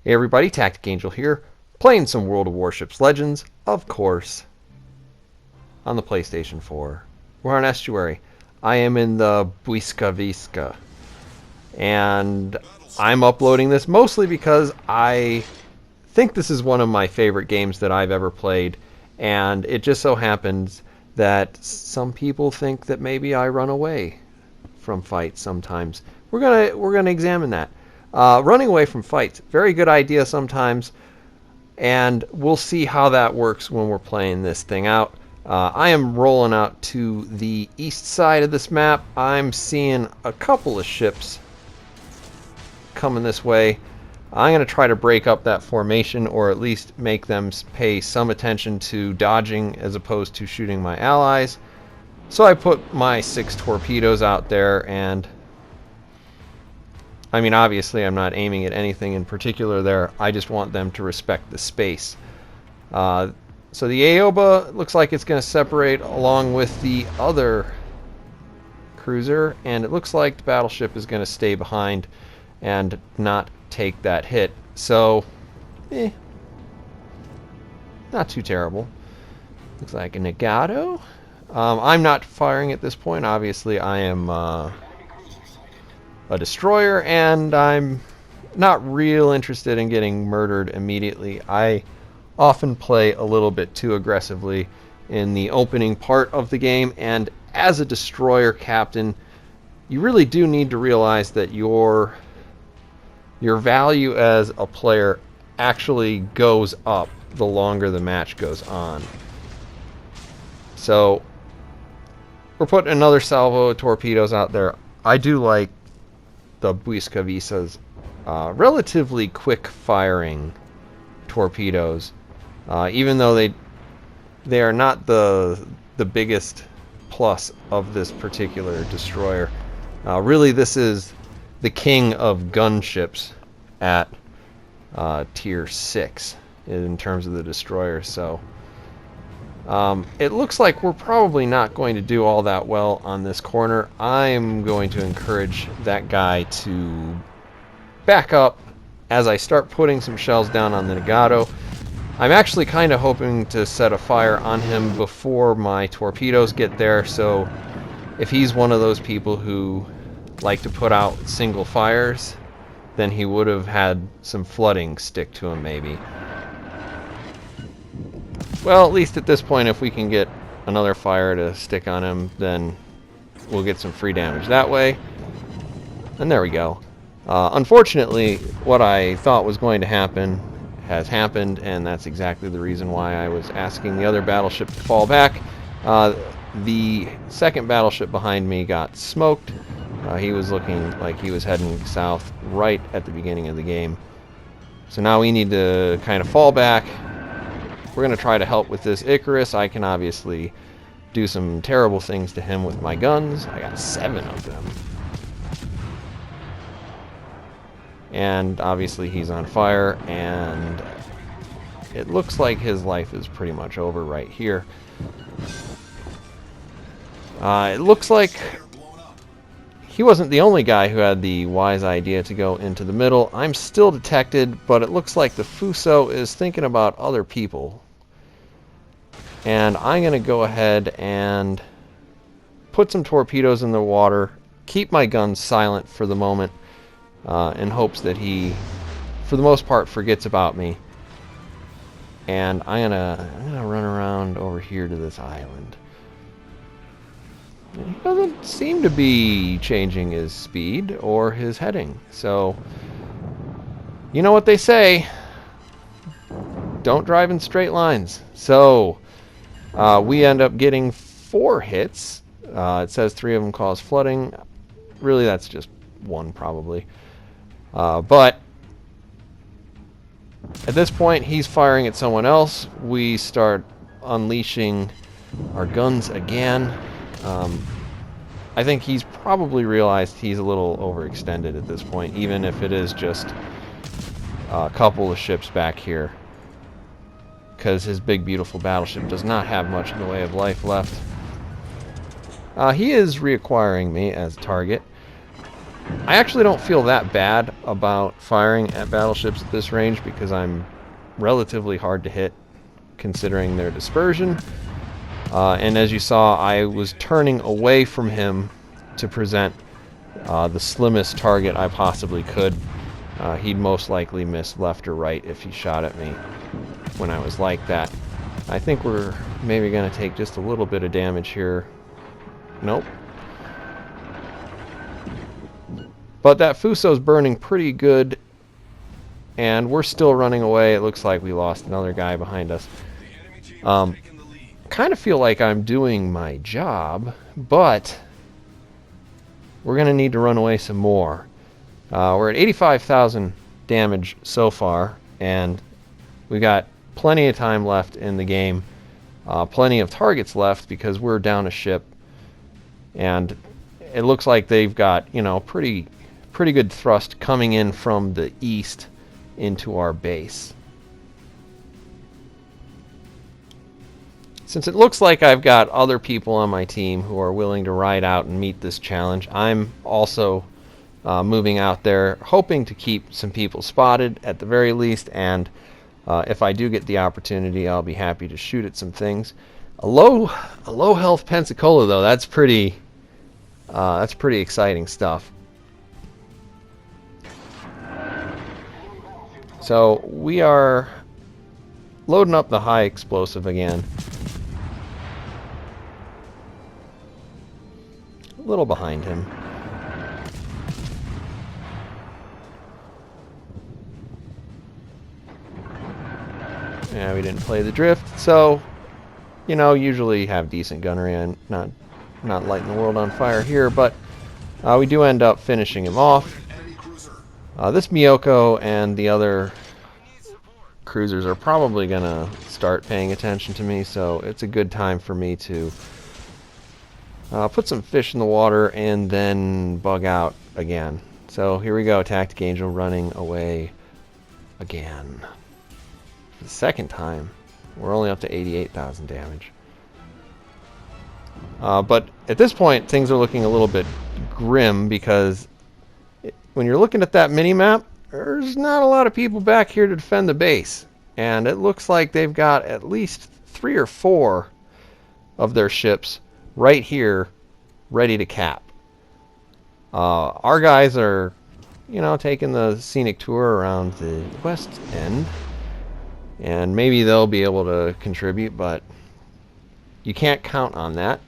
Hey everybody, TacticAngel here, playing some World of Warships Legends, of course, on the PlayStation 4. We're on Estuary. I am in the Blyskawica, and I'm uploading this mostly because I think this is one of my favorite games that I've ever played, and it just so happens that some people think that maybe I run away from fights sometimes. We're gonna examine that. Running away from fights, very good idea sometimes, and we'll see how that works when we're playing this thing out. I am rolling out to the east side of this map. I'm seeing a couple of ships coming this way. I'm going to try to break up that formation, or at least make them pay some attention to dodging as opposed to shooting my allies. So I put my 6 torpedoes out there, and I mean, obviously I'm not aiming at anything in particular there. I just want them to respect the space. So the Aoba looks like it's going to separate along with the other cruiser, and it looks like the battleship is going to stay behind and not take that hit. So, not too terrible. Looks like a Nagato. I'm not firing at this point. Obviously, I am a destroyer, and I'm not real interested in getting murdered immediately. I often play a little bit too aggressively in the opening part of the game, and as a destroyer captain, you really do need to realize that your value as a player actually goes up the longer the match goes on. So we're putting another salvo of torpedoes out there. I do like the Blyskawica's relatively quick firing torpedoes, even though they are not the biggest plus of this particular destroyer. Really, this is the king of gunships at tier 6 in terms of the destroyer. So it looks like we're probably not going to do all that well on this corner. I'm going to encourage that guy to back up as I start putting some shells down on the Nagato. I'm actually kind of hoping to set a fire on him before my torpedoes get there, so if he's one of those people who like to put out single fires, then he would have had some flooding stick to him maybe. Well, at least at this point, if we can get another fire to stick on him, then we'll get some free damage that way. And there we go. Unfortunately, what I thought was going to happen has happened, and that's exactly the reason why I was asking the other battleship to fall back. The second battleship behind me got smoked. He was looking like he was heading south right at the beginning of the game. So now we need to kind of fall back. We're going to try to help with this Icarus. I can obviously do some terrible things to him with my guns. I got 7 of them. And obviously he's on fire, and it looks like his life is pretty much over right here. It looks like he wasn't the only guy who had the wise idea to go into the middle. I'm still detected, but it looks like the Fuso is thinking about other people. And I'm going to go ahead and put some torpedoes in the water, keep my guns silent for the moment, in hopes that he, for the most part, forgets about me. And I'm gonna run around over here to this island. He doesn't seem to be changing his speed or his heading. So, you know what they say, don't drive in straight lines. So, we end up getting 4 hits. It says 3 of them cause flooding. Really, that's just 1 probably. But at this point, he's firing at someone else. We start unleashing our guns again. I think he's probably realized he's a little overextended at this point, even if it is just a couple of ships back here, because his big beautiful battleship does not have much in the way of life left. He is reacquiring me as a target. I actually don't feel that bad about firing at battleships at this range because I'm relatively hard to hit considering their dispersion. And as you saw, I was turning away from him to present the slimmest target I possibly could. He'd most likely miss left or right if he shot at me when I was like that. I think we're maybe going to take just a little bit of damage here. Nope. But that Fuso's burning pretty good, and we're still running away. It looks like we lost another guy behind us. Kind of feel like I'm doing my job, but we're going to need to run away some more. We're at 85,000 damage so far, and we got plenty of time left in the game. Plenty of targets left because we're down a ship, and it looks like they've got, you know, pretty good thrust coming in from the east into our base. Since it looks like I've got other people on my team who are willing to ride out and meet this challenge, I'm also moving out there, hoping to keep some people spotted at the very least, and if I do get the opportunity, I'll be happy to shoot at some things. A low health Pensacola, though, that's pretty exciting stuff. So we are loading up the high explosive again. A little behind him. Yeah, we didn't play the drift, so, you know, usually have decent gunnery and not lighting the world on fire here, but we do end up finishing him off. This Miyoko and the other cruisers are probably going to start paying attention to me, so it's a good time for me to put some fish in the water and then bug out again. So here we go, TacticAngel running away again. The second time. We're only up to 88,000 damage. But at this point, things are looking a little bit grim because when you're looking at that mini-map, there's not a lot of people back here to defend the base. And it looks like they've got at least 3 or 4 of their ships right here ready to cap. Our guys are, you know, taking the scenic tour around the west end. And maybe they'll be able to contribute, but you can't count on that.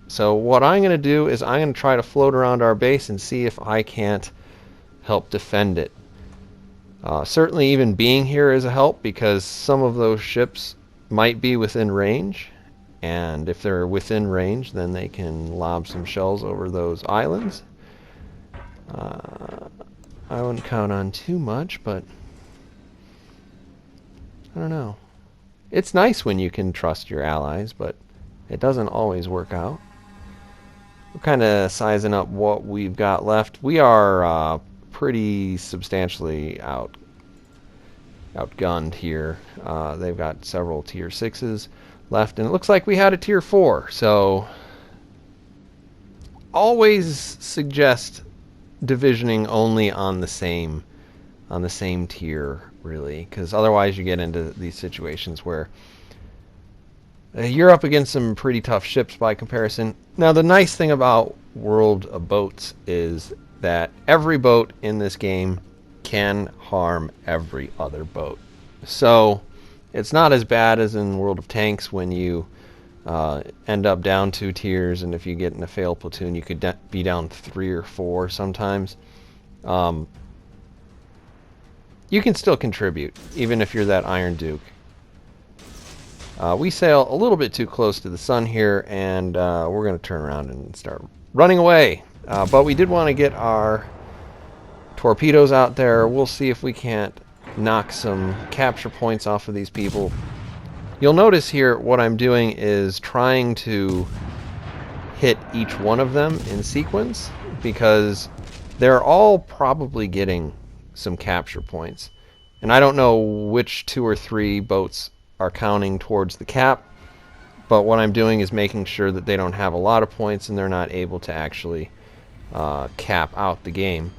So what I'm going to do is I'm going to try to float around our base and see if I can't help defend it. Certainly even being here is a help because some of those ships might be within range. And if they're within range, then they can lob some shells over those islands. I wouldn't count on too much, but I don't know. It's nice when you can trust your allies, but it doesn't always work out. We're kind of sizing up what we've got left. We are pretty substantially outgunned here. They've got several tier 6s left, and it looks like we had a tier 4. So always suggest divisioning only on the same tier, really, because otherwise you get into these situations where you're up against some pretty tough ships by comparison. Now, the nice thing about World of Boats is that every boat in this game can harm every other boat. So it's not as bad as in World of Tanks when you end up down 2 tiers, and if you get in a failed platoon, you could be down 3 or 4 sometimes. You can still contribute, even if you're that Iron Duke. We sail a little bit too close to the sun here, and we're going to turn around and start running away. But we did want to get our torpedoes out there. We'll see if we can't knock some capture points off of these people. You'll notice here what I'm doing is trying to hit each one of them in sequence, because they're all probably getting some capture points. And I don't know which 2 or 3 boats are counting towards the cap, but what I'm doing is making sure that they don't have a lot of points and they're not able to actually cap out the game.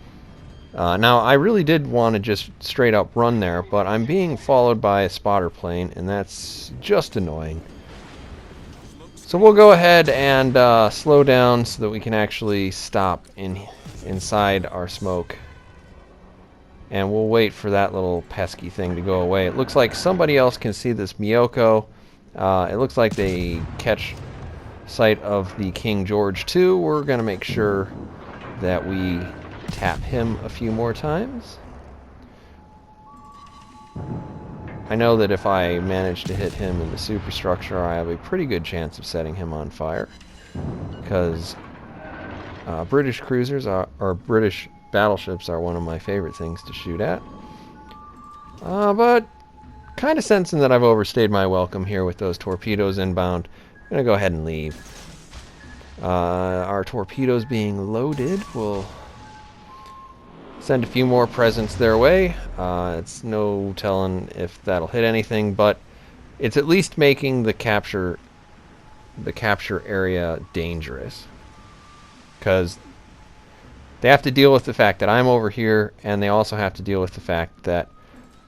Now, I really did want to just straight up run there, but I'm being followed by a spotter plane, and that's just annoying. So we'll go ahead and slow down so that we can actually stop inside our smoke. And we'll wait for that little pesky thing to go away. It looks like somebody else can see this Miyoko. It looks like they catch sight of the King George too. We're going to make sure that we tap him a few more times. I know that if I manage to hit him in the superstructure, I have a pretty good chance of setting him on fire. Because British cruisers or British battleships are one of my favorite things to shoot at. But kind of sensing that I've overstayed my welcome here with those torpedoes inbound, I'm going to go ahead and leave. Our torpedoes being loaded will send a few more presents their way. It's no telling if that'll hit anything, but it's at least making the capture area dangerous. Because they have to deal with the fact that I'm over here, and they also have to deal with the fact that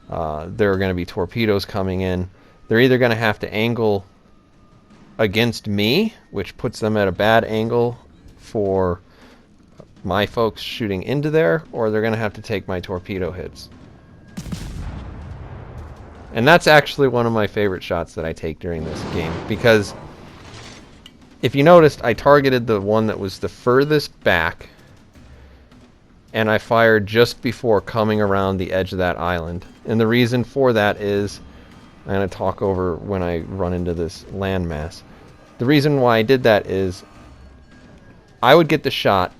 there are going to be torpedoes coming in. They're either going to have to angle against me, which puts them at a bad angle for my folks shooting into there, or they're going to have to take my torpedo hits. And that's actually one of my favorite shots that I take during this game, because if you noticed, I targeted the one that was the furthest back, and I fired just before coming around the edge of that island. And the reason for that is, I'm going to talk over when I run into this landmass. The reason why I did that is I would get the shot,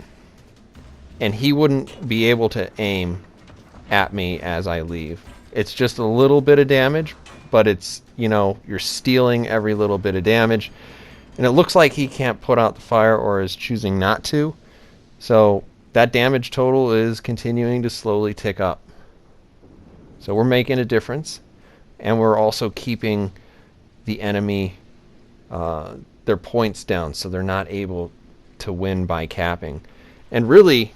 and he wouldn't be able to aim at me as I leave. It's just a little bit of damage, but it's, you know, you're stealing every little bit of damage. And it looks like he can't put out the fire or is choosing not to. So that damage total is continuing to slowly tick up. So we're making a difference. And we're also keeping the enemy, their points down, so they're not able to win by capping. And really,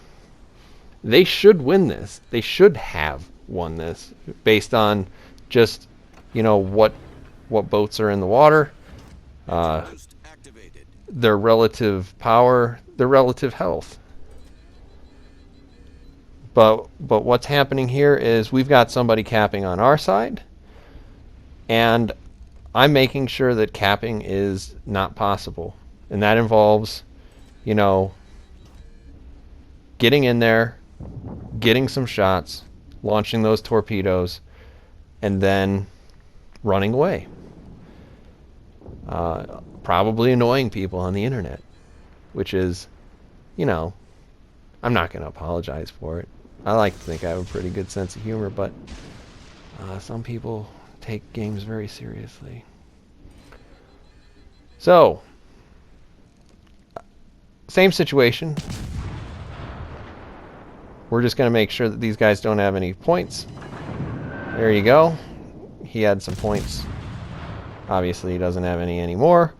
they should win this. They should have won this based on just, you know, what boats are in the water, their relative power, their relative health. But what's happening here is we've got somebody capping on our side, and I'm making sure that capping is not possible. And that involves, you know, getting in there, getting some shots, launching those torpedoes, and then running away. Probably annoying people on the internet, which is, you know, I'm not going to apologize for it. I like to think I have a pretty good sense of humor, but some people take games very seriously. So, same situation. We're just going to make sure that these guys don't have any points. There you go. He had some points. Obviously, he doesn't have any anymore.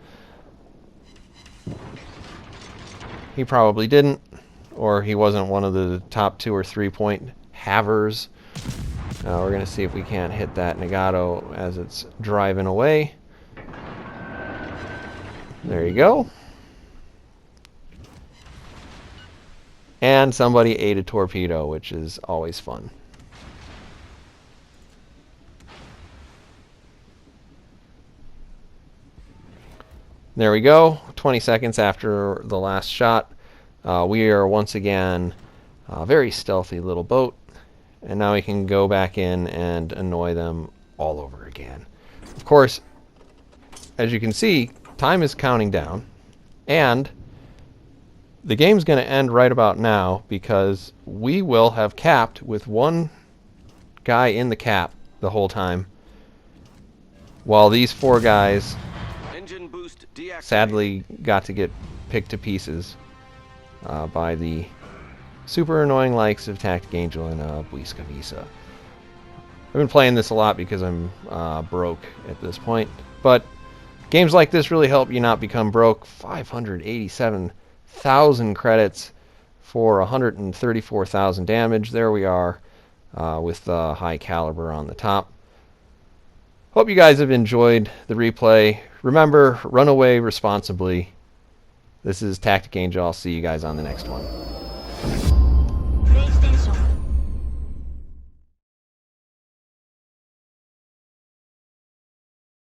He probably didn't, or he wasn't one of the top 2 or 3 point havers. We're going to see if we can't hit that Nagato as it's driving away. There you go. And somebody ate a torpedo, which is always fun. There we go. 20 seconds after the last shot. We are once again a very stealthy little boat. And now we can go back in and annoy them all over again. Of course, as you can see, time is counting down. And the game's going to end right about now because we will have capped with one guy in the cap the whole time, while these 4 guys sadly got to get picked to pieces by the super annoying likes of TacticAngel and Blyskawisa. I've been playing this a lot because I'm broke at this point, but games like this really help you not become broke. 587,000 credits for 134,000 damage. There we are with the high caliber on the top. Hope you guys have enjoyed the replay. Remember, run away responsibly. This is TacticAngel. I'll see you guys on the next one.